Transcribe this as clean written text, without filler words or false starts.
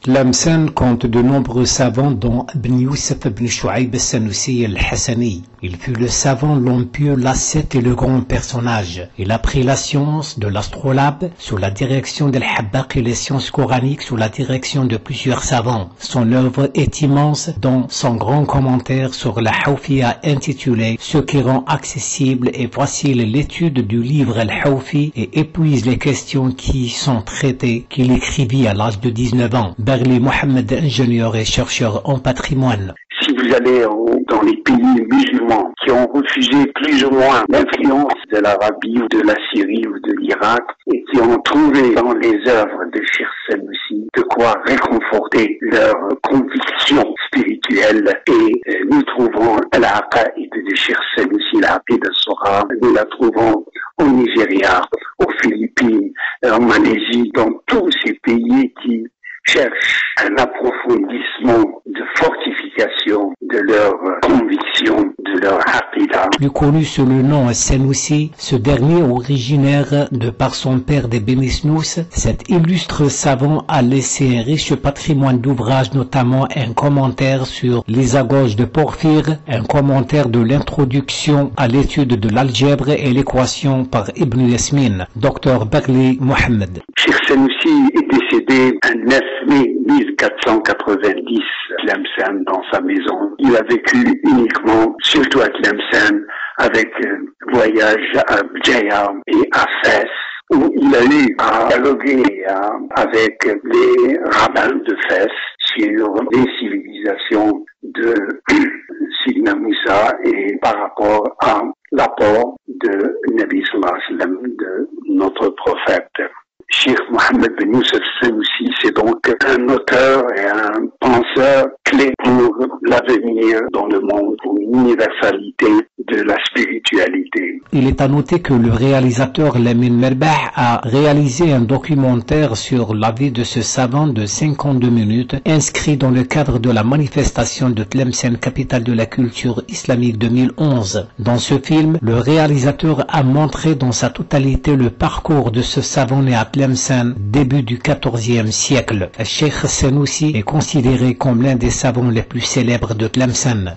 Tlemcen compte de nombreux savants dont Ibn Youssef ibn Shu'ayb al-Sanusi al-Hassani. Il fut le savant, l'homme pieux, l'ascète et le grand personnage. Il apprit la science de l'astrolabe sous la direction d'Al-Habbaq et les sciences coraniques sous la direction de plusieurs savants. Son œuvre est immense, dont son grand commentaire sur la Hawfiya intitulé « Ce qui rend accessible et facile l'étude du livre Al-Hawfi et épuise les questions qui y sont traitées » qu'il écrivit à l'âge de 19 ans. Berli Mohamed, ingénieur et chercheur en patrimoine. Si vous allez dans les pays musulmans qui ont refusé plus ou moins l'influence de l'Arabie ou de la Syrie ou de l'Irak et qui ont trouvé dans les œuvres de Cheikh Sanusi de quoi réconforter leurs convictions spirituelles, et nous trouvons l'Aqaïd de Cheikh Sanusi, l'Aqaïd al-Sora, nous la trouvons au Nigeria, aux Philippines, en Malaisie, dans tous ces pays qui cherchent un approfondissement de fortification de leurs convictions, de leur aqidah. Plus connu sous le nom Sanusi, ce dernier originaire de par son père des Bénisnous, cet illustre savant a laissé un riche patrimoine d'ouvrages, notamment un commentaire sur l'Isagoge de Porphyre, un commentaire de l'introduction à l'étude de l'algèbre et l'équation par Ibn Yasmin, Dr Berli Mohamed. Cheikh Sanusi est décédé un 9 mai 1490 à Tlemcen, dans sa maison. Il a vécu uniquement, surtout à Tlemcen, avec voyage à Bjaya et à Fès, où il a eu à dialoguer avec les rabbins de Fès sur les civilisations de Sidna Moussa et par rapport à l'apport de Nabi sallallahu alayhi wa sallam, de notre prophète. Cheikh Mohamed Ben Youssef Sanusi, c'est donc un auteur et un penseur clé pour l'avenir dans le monde, pour l'universalité de la spiritualité. Il est à noter que le réalisateur Lamine Merbah a réalisé un documentaire sur la vie de ce savant de 52 minutes, inscrit dans le cadre de la manifestation de Tlemcen, capitale de la culture islamique 2011. Dans ce film, le réalisateur a montré dans sa totalité le parcours de ce savant né à Tlemcen, début du XIVe siècle. Cheikh Sanusi est considéré comme l'un des savants les plus célèbres de Tlemcen.